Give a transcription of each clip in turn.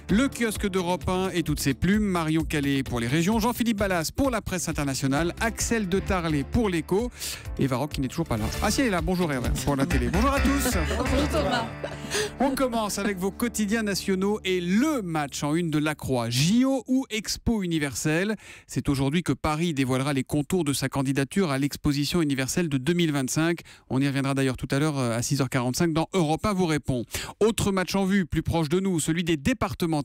Le kiosque d'Europe 1 et toutes ses plumes, Marion Calais pour les régions, Jean-Philippe Ballas pour la presse internationale, Axel de Tarlet pour l'écho, et Varrock qui n'est toujours pas là. Ah si, elle est là, bonjour Eva, pour la télé. Bonjour à tous. Bonjour Thomas. On commence avec vos quotidiens nationaux et le match en une de la Croix. JO ou Expo universelle. C'est aujourd'hui que Paris dévoilera les contours de sa candidature à l'exposition universelle de 2025. On y reviendra d'ailleurs tout à l'heure à 6h45 dans Europe 1 vous répond. Autre match en vue, plus proche de nous, celui des départementales.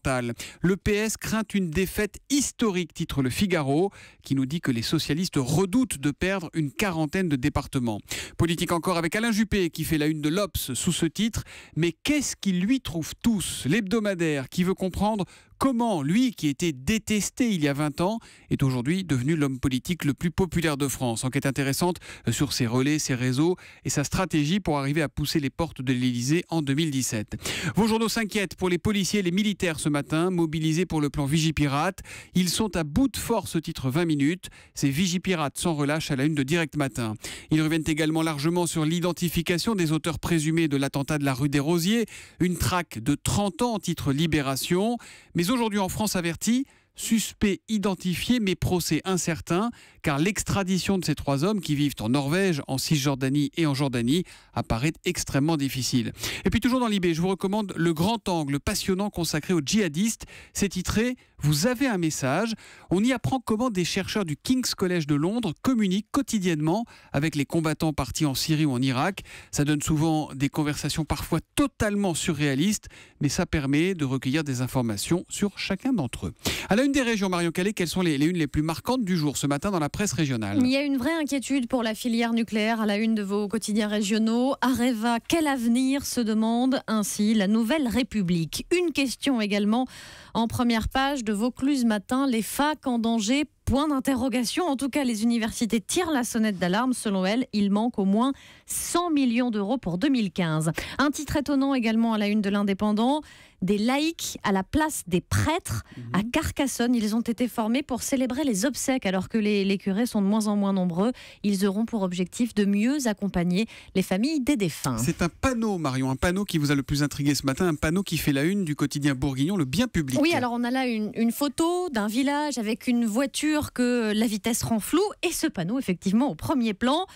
Le PS craint une défaite historique, titre Le Figaro, qui nous dit que les socialistes redoutent de perdre une quarantaine de départements. Politique encore avec Alain Juppé qui fait la une de l'Obs sous ce titre. Mais qu'est-ce qu'ils lui trouvent tous? L'hebdomadaire qui veut comprendre comment lui, qui était détesté il y a 20 ans, est aujourd'hui devenu l'homme politique le plus populaire de France. Enquête intéressante sur ses relais, ses réseaux et sa stratégie pour arriver à pousser les portes de l'Élysée en 2017. Vos journaux s'inquiètent pour les policiers et les militaires ce matin, mobilisés pour le plan Vigipirate. Ils sont à bout de force, titre 20 minutes. Ces Vigipirates sans relâche à la une de Direct Matin. Ils reviennent également largement sur l'identification des auteurs présumés de l'attentat de la rue des Rosiers. Une traque de 30 ans, titre Libération. Mais aujourd'hui en France averti, suspect identifié mais procès incertain, car l'extradition de ces trois hommes qui vivent en Norvège, en Cisjordanie et en Jordanie apparaît extrêmement difficile. Et puis toujours dans l'IB, je vous recommande Le Grand Angle passionnant consacré aux djihadistes. C'est titré « Vous avez un message ». On y apprend comment des chercheurs du King's College de Londres communiquent quotidiennement avec les combattants partis en Syrie ou en Irak. Ça donne souvent des conversations parfois totalement surréalistes, mais ça permet de recueillir des informations sur chacun d'entre eux. À la une des régions, Marion Calais, quelles sont les unes les plus marquantes du jour ce matin dans la presse régionale? Il y a une vraie inquiétude pour la filière nucléaire à la une de vos quotidiens régionaux. Areva, quel avenir, se demande ainsi la Nouvelle République. Une question également en première page de Vaucluse Matin, les facs en danger. Point d'interrogation. En tout cas, les universités tirent la sonnette d'alarme. Selon elles, il manque au moins 100 millions d'euros pour 2015. Un titre étonnant également à la une de l'Indépendant. Des laïcs à la place des prêtres à Carcassonne. Ils ont été formés pour célébrer les obsèques alors que les curés sont de moins en moins nombreux. Ils auront pour objectif de mieux accompagner les familles des défunts. C'est un panneau, Marion, un panneau qui vous a le plus intrigué ce matin, un panneau qui fait la une du quotidien bourguignon, Le Bien Public. Oui, alors on a là une photo d'un village avec une voiture que la vitesse rend floue et ce panneau effectivement au premier plan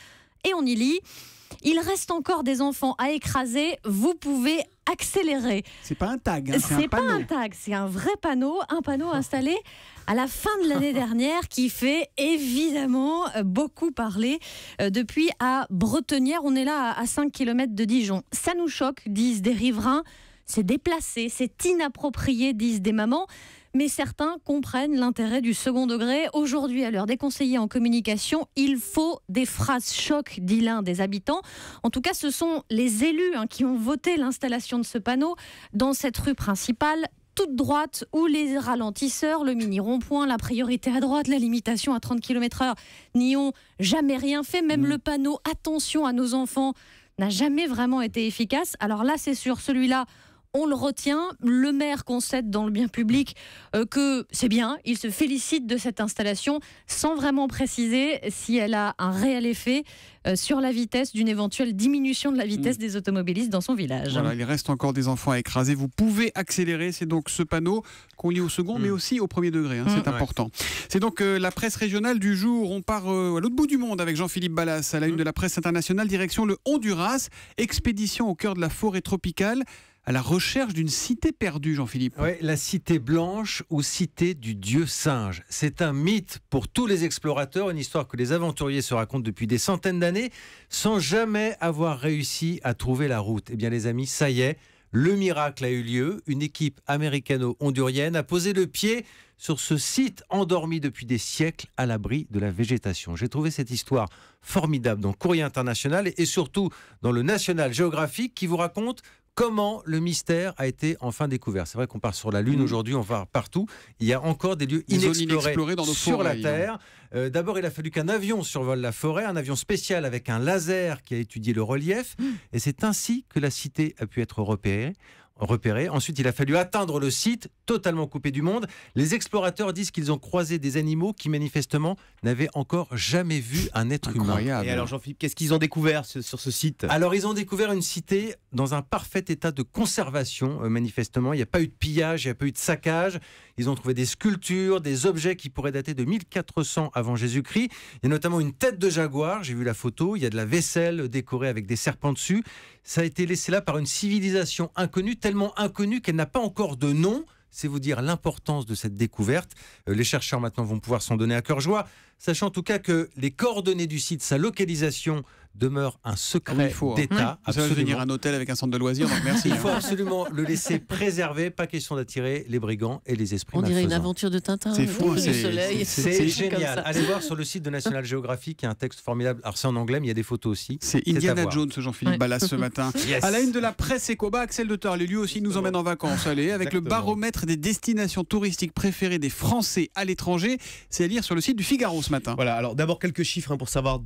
et on y lit « Il reste encore des enfants à écraser, vous pouvez accélérer ». C'est pas un tag, hein, c'est pas un tag, c'est un vrai panneau, un panneau installé à la fin de l'année dernière qui fait évidemment beaucoup parler depuis à Bretenière. On est là à 5 km de Dijon. Ça nous choque, disent des riverains. C'est déplacé, c'est inapproprié, disent des mamans. Mais certains comprennent l'intérêt du second degré. Aujourd'hui, à l'heure des conseillers en communication, il faut des phrases choc, dit l'un des habitants. En tout cas, ce sont les élus qui ont voté l'installation de ce panneau dans cette rue principale, toute droite, où les ralentisseurs, le mini rond-point, la priorité à droite, la limitation à 30 km/h n'y ont jamais rien fait. Même le panneau « Attention à nos enfants » n'a jamais vraiment été efficace. Alors là, c'est sûr, celui-là, on le retient. Le maire concède dans Le Bien Public que c'est bien, il se félicite de cette installation sans vraiment préciser si elle a un réel effet sur la vitesse d'une éventuelle diminution de la vitesse des automobilistes dans son village. Voilà, il reste encore des enfants à écraser. Vous pouvez accélérer. C'est donc ce panneau qu'on lit au second, mais aussi au premier degré. C'est important. C'est donc la presse régionale du jour. On part à l'autre bout du monde avec Jean-Philippe Ballas à la une de la presse internationale. Direction le Honduras. Expédition au cœur de la forêt tropicale à la recherche d'une cité perdue, Jean-Philippe. Oui, la cité blanche ou cité du dieu singe. C'est un mythe pour tous les explorateurs, une histoire que les aventuriers se racontent depuis des centaines d'années sans jamais avoir réussi à trouver la route. Eh bien les amis, ça y est, le miracle a eu lieu. Une équipe américano-hondurienne a posé le pied sur ce site endormi depuis des siècles à l'abri de la végétation. J'ai trouvé cette histoire formidable dans Courrier International et surtout dans le National Geographic qui vous raconte comment le mystère a été enfin découvert. C'est vrai qu'on part sur la Lune aujourd'hui, on va partout. Il y a encore des lieux inexplorés dans nos sur forêts, la Terre. D'abord, il a fallu qu'un avion survole la forêt, un avion spécial avec un laser qui a étudié le relief. Et c'est ainsi que la cité a pu être repérée. repérés. Ensuite, il a fallu atteindre le site, totalement coupé du monde. Les explorateurs disent qu'ils ont croisé des animaux qui, manifestement, n'avaient encore jamais vu un être humain. Et alors, Jean-Philippe, qu'est-ce qu'ils ont découvert sur ce site ? Alors, ils ont découvert une cité dans un parfait état de conservation, manifestement. Il n'y a pas eu de pillage, il n'y a pas eu de saccage. Ils ont trouvé des sculptures, des objets qui pourraient dater de 1400 avant Jésus-Christ. Il y a notamment une tête de jaguar, j'ai vu la photo. Il y a de la vaisselle décorée avec des serpents dessus. Ça a été laissé là par une civilisation inconnue, tellement inconnue qu'elle n'a pas encore de nom. C'est vous dire l'importance de cette découverte. Les chercheurs maintenant vont pouvoir s'en donner à cœur joie, sachant en tout cas que les coordonnées du site, sa localisation, demeure un secret d'État. Ça va devenir un hôtel avec un centre de loisirs, donc merci. Il faut absolument le laisser préserver, pas question d'attirer les brigands et les esprits malfaisants. On dirait une aventure de Tintin. C'est fou, c'est génial. Allez voir sur le site de National Geographic, il y a un texte formidable. Alors c'est en anglais, mais il y a des photos aussi. C'est Indiana Jones, Jean-Philippe Ballas ce matin. Yes. À la une de la presse Ecoba, Axel de Torle, lui aussi nous emmène en vacances. Allez, avec le baromètre des destinations touristiques préférées des Français à l'étranger. C'est à lire sur le site du Figaro ce matin. Voilà, alors d'abord quelques chiffres pour savoir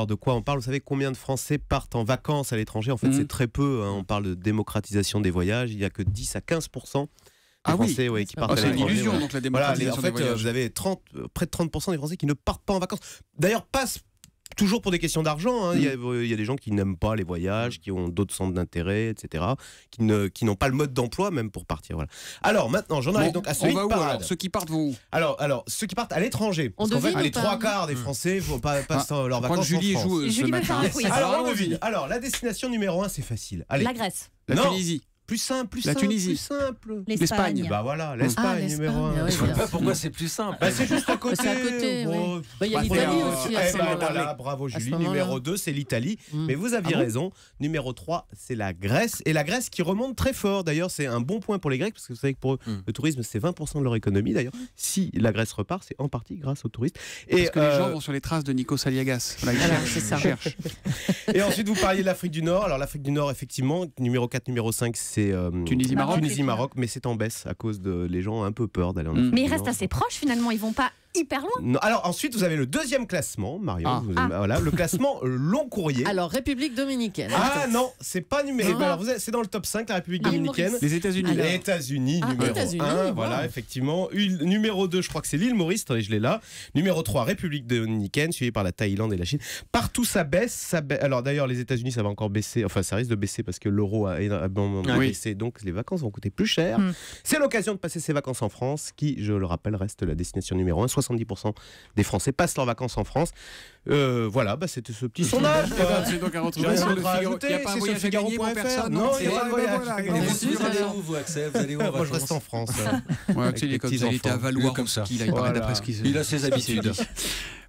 de quoi on parle. Vous savez combien de Français partent en vacances à l'étranger? En fait, c'est très peu. On parle de démocratisation des voyages. Il n'y a que 10 à 15% des Français qui partent à l'étranger. C'est une illusion, donc la démocratisation des voyages. Vous avez près de 30% des Français qui ne partent pas en vacances. D'ailleurs, toujours pour des questions d'argent. Il y a des gens qui n'aiment pas les voyages, qui ont d'autres centres d'intérêt, etc., qui n'ont pas le mode d'emploi même pour partir. Voilà. Alors maintenant, j'en arrive donc à ceux qui partent. Ceux qui partent vont où? Alors, ceux qui partent à l'étranger. Parce qu'en fait, les 3/4 des Français vont pas leurs vacances Julie en France. joue ce matin. Alors, on devine. Alors, la destination numéro 1, c'est facile. Allez. La Grèce. La Tunisie. Plus simple, La Tunisie. plus simple. L'Espagne. Bah voilà, l'Espagne numéro 1. Je ne sais pas pourquoi c'est plus simple. C'est juste à côté. C'est à côté, oui. Il y a l'Italie aussi à ce moment-là. Voilà, bravo Julie. Numéro 2, c'est l'Italie. Mais vous aviez raison. Numéro 3, c'est la Grèce. Et la Grèce qui remonte très fort. D'ailleurs, c'est un bon point pour les Grecs, parce que vous savez que pour eux, le tourisme, c'est 20% de leur économie. D'ailleurs, si la Grèce repart, c'est en partie grâce aux touristes. Parce que les gens vont sur les traces de Nikos Aliagas. Voilà, c'est ça. Et ensuite, vous parliez de l'Afrique du Nord. Alors, l'Afrique du Nord, effectivement, numéro 4, numéro 5, c'est Tunisie-Maroc, mais c'est en baisse à cause de les gens ont un peu peur d'aller en Afrique. Mais ils restent assez proches finalement, ils vont pas hyper loin. Non, alors ensuite, vous avez le deuxième classement, Marion. Voilà, le classement long courrier. Alors, République dominicaine. Ah non, c'est pas numéro. Alors, c'est dans le top 5, la République dominicaine. Les États-Unis. Les États-Unis, numéro 1. Voilà, effectivement. Numéro 2, je crois que c'est l'île Maurice. Attendez, je l'ai là. Numéro 3, République dominicaine, suivi par la Thaïlande et la Chine. Partout, ça baisse. Alors, d'ailleurs, les États-Unis, ça va encore baisser. Enfin, ça risque de baisser parce que l'euro a énormément baissé. Donc, les vacances vont coûter plus cher. C'est l'occasion de passer ses vacances en France, qui, je le rappelle, reste la destination numéro 1. 70% des Français passent leurs vacances en France. Voilà, c'était ce petit sondage. C'est donc à retrouver sur le Figaro. Il n'y a pas un voyage à gagner pour personne. Non, il n'y a pas de voyage. Vous allez où, vous, Axel? Vous allez où? Moi, je reste en France. Axel, il est comme ça. Il était à Valois comme ça. Il a ses habitudes.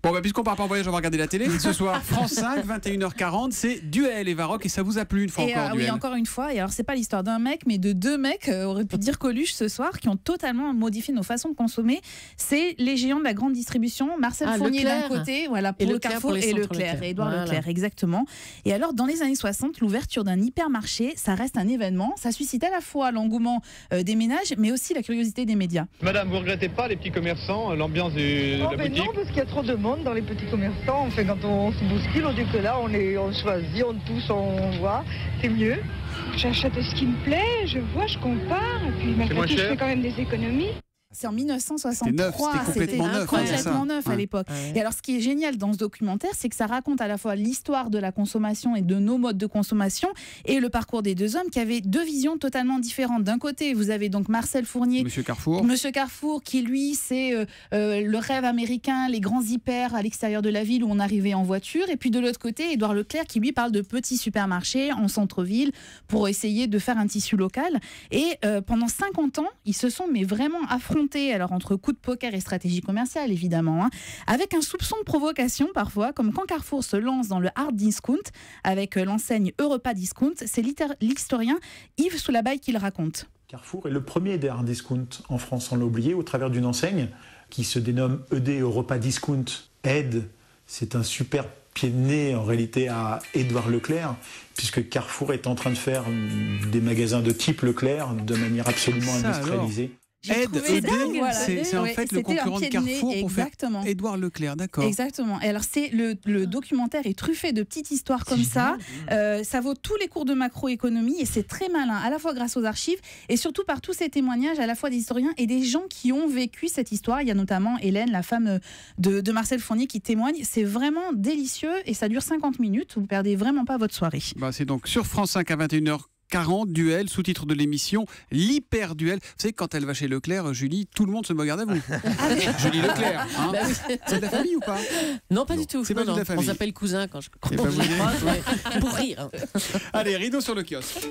Bon, puisqu'on part pas en voyage, on va regarder la télé. Ce soir, France 5, 21h40, c'est Duel et Varrock. Et ça vous a plu une fois encore, Duel? Oui, encore une fois. Et alors, c'est pas l'histoire d'un mec, mais de deux mecs, aurait pu dire Coluche ce soir, qui ont totalement modifié nos façons de consommer. C'est les géants de la grande distribution. Marcel Fournier d'un côté, voilà, pour le Carrefour, et Leclerc, et Édouard Leclerc, exactement. Et alors, dans les années 60, l'ouverture d'un hypermarché, ça reste un événement. Ça suscite à la fois l'engouement des ménages, mais aussi la curiosité des médias. Madame, vous regrettez pas les petits commerçants, l'ambiance de la boutique? Non, parce qu'il y a trop de monde dans les petits commerçants. Enfin, quand on se bouscule, on dit que là, on choisit, on touche, on voit. C'est mieux. J'achète ce qui me plaît, je vois, je compare, et puis malgré tout, je fais quand même des économies. C'est en 1963, c'était complètement neuf à l'époque. Et alors, ce qui est génial dans ce documentaire, c'est que ça raconte à la fois l'histoire de la consommation et de nos modes de consommation et le parcours des deux hommes qui avaient deux visions totalement différentes. D'un côté, vous avez donc Marcel Fournier, Monsieur Carrefour, qui lui, c'est le rêve américain, les grands hyper à l'extérieur de la ville où on arrivait en voiture. Et puis de l'autre côté, Édouard Leclerc qui lui parle de petits supermarchés en centre-ville pour essayer de faire un tissu local. Et pendant 50 ans, ils se sont vraiment affrontés. Alors entre coups de poker et stratégie commerciale évidemment, avec un soupçon de provocation parfois, comme quand Carrefour se lance dans le hard discount avec l'enseigne Europa Discount. C'est l'historien Yves Soulabaille qui le raconte. Carrefour est le premier des hard discount en France, on l'a oublié, au travers d'une enseigne qui se dénomme ED Europa Discount. ED, c'est un super pied de nez en réalité à Édouard Leclerc, puisque Carrefour est en train de faire des magasins de type Leclerc de manière absolument industrialisée. C'est en fait le concurrent de Carrefour pour faire Édouard Leclerc, d'accord. Exactement. Et alors, le documentaire est truffé de petites histoires comme ça. Ça vaut tous les cours de macroéconomie et c'est très malin, à la fois grâce aux archives et surtout par tous ces témoignages, à la fois des historiens et des gens qui ont vécu cette histoire. Il y a notamment Hélène, la femme de Marcel Fournier, qui témoigne. C'est vraiment délicieux et ça dure 50 minutes. Vous ne perdez vraiment pas votre soirée. C'est donc sur France 5 à 21h40, Duel, sous-titre de l'émission, l'hyper-duel. Vous savez, quand elle va chez Leclerc, Julie, tout le monde se moque à vous. Julie Leclerc, hein. C'est de la famille ou pas? Non, pas du tout. C'est pas de la famille. On s'appelle cousin quand je pour rire. Allez, rideau sur le kiosque.